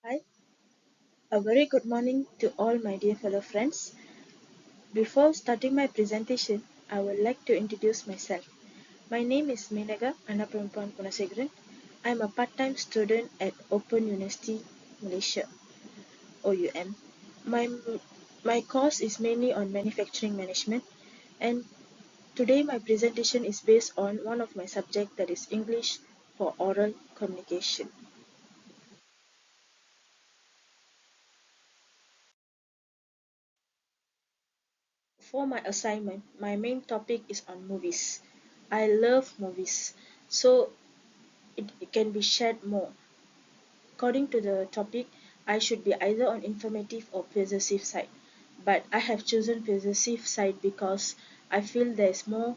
Hi, a very good morning to all my dear fellow friends. Before starting my presentation, I would like to introduce myself. My name is Menaga Anapampan Punasegaran. I am a part-time student at Open University Malaysia, OUM. My, my course is mainly on manufacturing management, and today my presentation is based on one of my subjects, that is English for oral communication. For my assignment, my main topic is on movies. I love movies, so it can be shared more. According to the topic, I should be either on informative or persuasive side. But I have chosen persuasive side because I feel there's more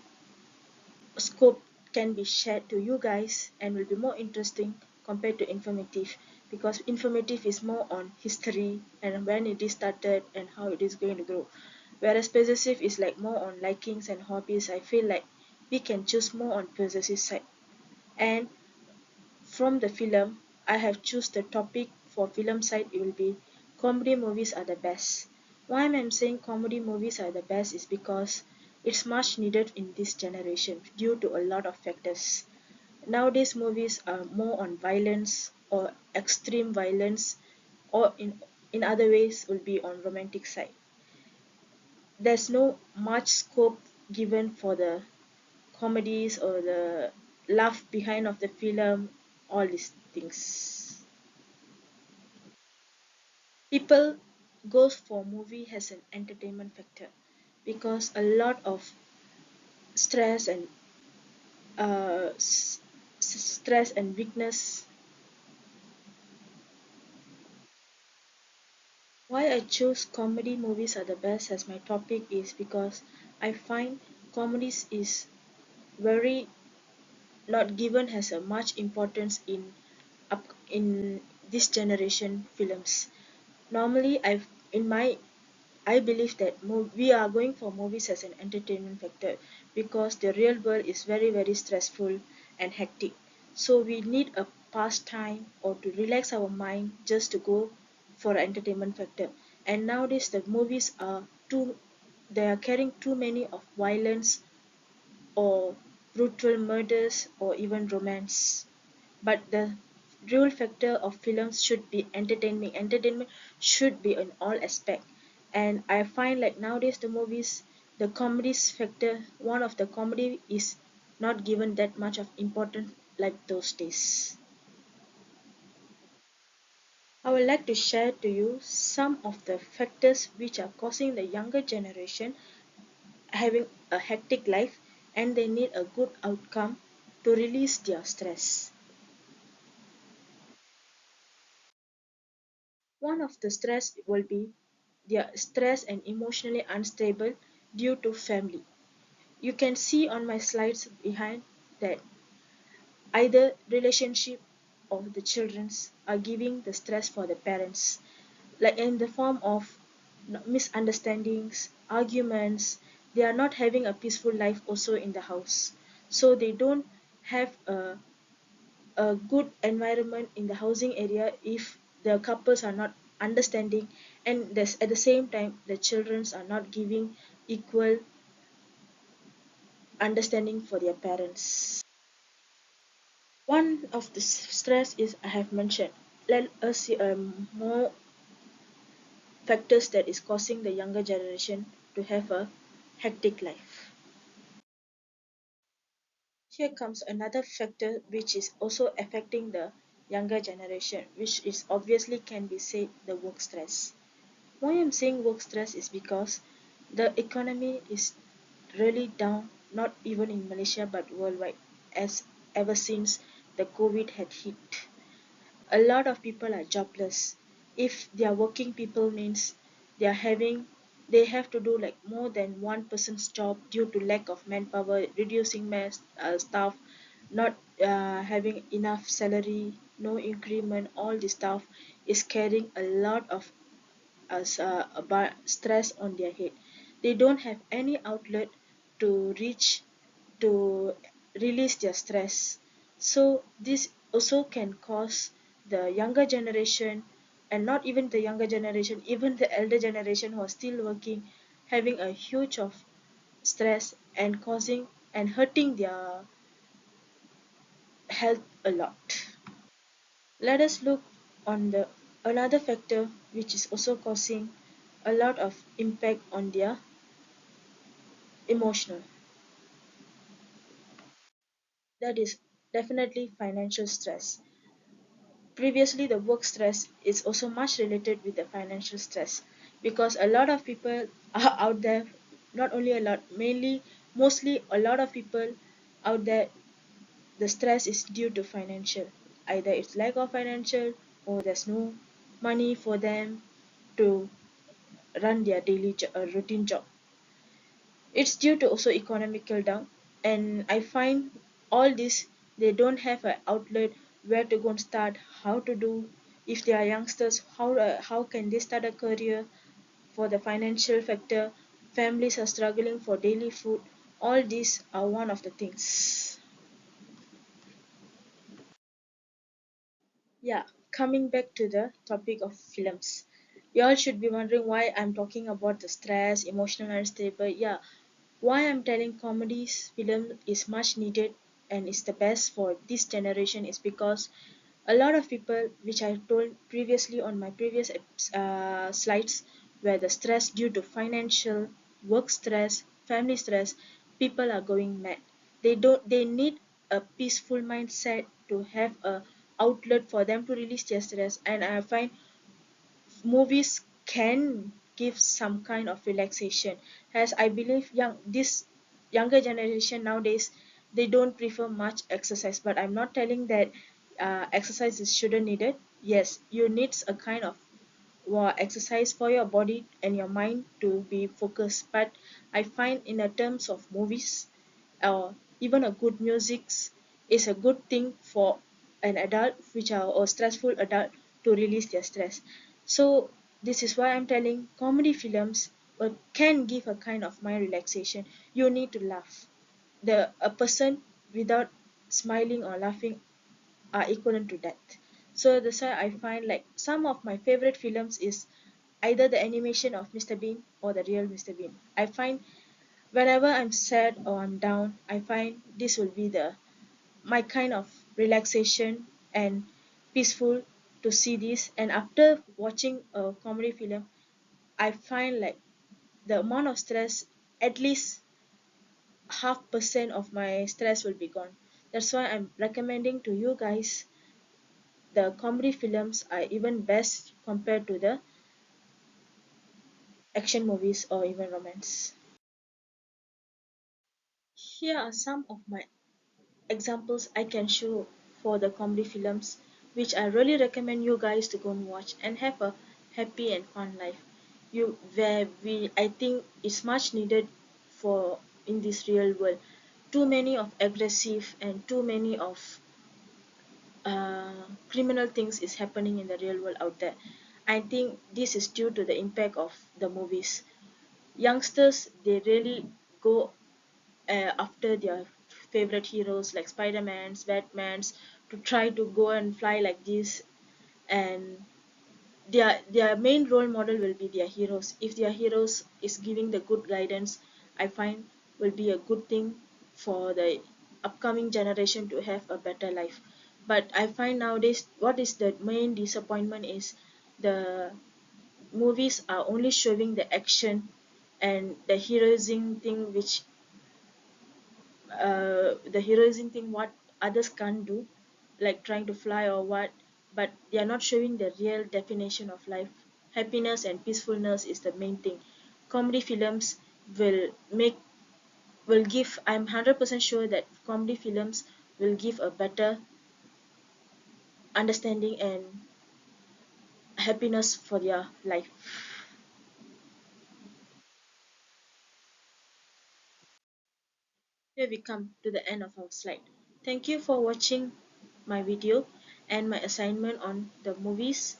scope can be shared to you guys and will be more interesting compared to informative, because informative is more on history and when it is started and how it is going to grow, whereas possessive is like more on likings and hobbies. I feel like we can choose more on possessive side. And from the film, I have choose the topic for film side. It will be comedy movies are the best. Why I'm saying comedy movies are the best is because it's much needed in this generation due to a lot of factors. Nowadays movies are more on violence or extreme violence, or in other ways will be on romantic side. There's no much scope given for the comedies or the laugh behind of the film, all these things. People goes for movie as an entertainment factor because a lot of stress and stress and weakness. Why I choose comedy movies are the best as my topic is because I find comedies is very not given has a much importance in this generation films. Normally, in my I believe that we are going for movies as an entertainment factor because the real world is very stressful and hectic. So we need a pastime or to relax our mind just to go for an entertainment factor. And nowadays the movies are too they are carrying too many of violence or brutal murders or even romance. But the real factor of films should be entertainment. Entertainment should be in all aspect. And I find like nowadays the movies, the comedies factor, one of the comedy is not given that much of importance like those days. I would like to share to you some of the factors which are causing the younger generation having a hectic life and they need a good outcome to release their stress. One of the stress will be they are stressed and emotionally unstable due to family. You can see on my slides behind that either relationship of the childrens are giving the stress for the parents, like in the form of misunderstandings, arguments. They are not having a peaceful life also in the house, so they don't have a good environment in the housing area if the couples are not understanding, and this, at the same time the children are not giving equal understanding for their parents. One of the stress is I have mentioned. Let us see more factors that is causing the younger generation to have a hectic life. Here comes another factor which is also affecting the younger generation, which is obviously can be said the work stress. Why I'm saying work stress is because the economy is really down, not even in Malaysia but worldwide, as ever since the COVID had hit. A lot of people are jobless. If they are working people means they are having they have to do like more than one person's job due to lack of manpower, reducing staff, not having enough salary, no increment. All this stuff is carrying a lot of about stress on their head. They don't have any outlet to reach to release their stress. So this also can cause the younger generation and not even the younger generation, even the elder generation who are still working, having a huge of stress and causing and hurting their health a lot. Let us look on the another factor which is also causing a lot of impact on their emotional. That is definitely financial stress. Previously, the work stress is also much related with the financial stress because a lot of people are out there, not only a lot, mainly, mostly a lot of people out there, the stress is due to financial. Either it's lack of financial or there's no money for them to run their routine job. It's due to also economical down, and I find all this they don't have an outlet where to go and start, how to do. If they are youngsters, how can they start a career for the financial factor? Families are struggling for daily food. All these are one of the things. Yeah, coming back to the topic of films. You all should be wondering why I'm talking about the stress, emotional unstable. Yeah, why I'm telling comedies film is much needed and is the best for this generation is because a lot of people, which I told previously on my previous slides, where the stress due to financial, work stress, family stress, people are going mad. They need a peaceful mindset to have a outlet for them to release their stress, and I find movies can give some kind of relaxation, as I believe this younger generation nowadays, they don't prefer much exercise, but I'm not telling that exercise is shouldn't needed. Yes, you need a kind of exercise for your body and your mind to be focused, but I find in the terms of movies or even a good music is a good thing for an adult which are or stressful adult to release their stress. So this is why I'm telling comedy films can give a kind of mind relaxation. You need to laugh. The a person without smiling or laughing are equivalent to death. So that's why I find like some of my favorite films is either the animation of Mr. Bean or the real Mr. Bean. I find whenever I'm sad or I'm down, I find this will be the my kind of relaxation and peaceful to see this. And after watching a comedy film, I find like the amount of stress, at least half percent of my stress will be gone. That's why I'm recommending to you guys the comedy films are even best compared to the action movies or even romance. Here are some of my examples I can show for the comedy films, which I really recommend you guys to go and watch and have a happy and fun life. You where we I think is much needed for in this real world. Too many of aggressive and too many of criminal things is happening in the real world out there. I think this is due to the impact of the movies. Youngsters they really go after their favorite heroes like Spider-Man's, Batman's to try to go and fly like this, and their main role model will be their heroes. If their heroes is giving the good guidance, I find will be a good thing for the upcoming generation to have a better life. But I find nowadays what is the main disappointment is the movies are only showing the action and the heroism thing which the heroism thing what others can't do, like trying to fly or what, but they are not showing the real definition of life. Happiness and peacefulness is the main thing. Comedy films will make will give, I'm 100% sure that comedy films will give a better understanding and happiness for their life. Here we come to the end of our slide. Thank you for watching my video and my assignment on the movies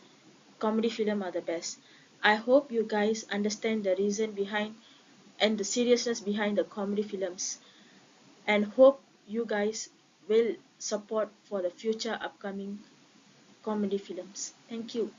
comedy film are the best. I hope you guys understand the reason behind and the seriousness behind the comedy films, and hope you guys will support for the future upcoming comedy films. Thank you.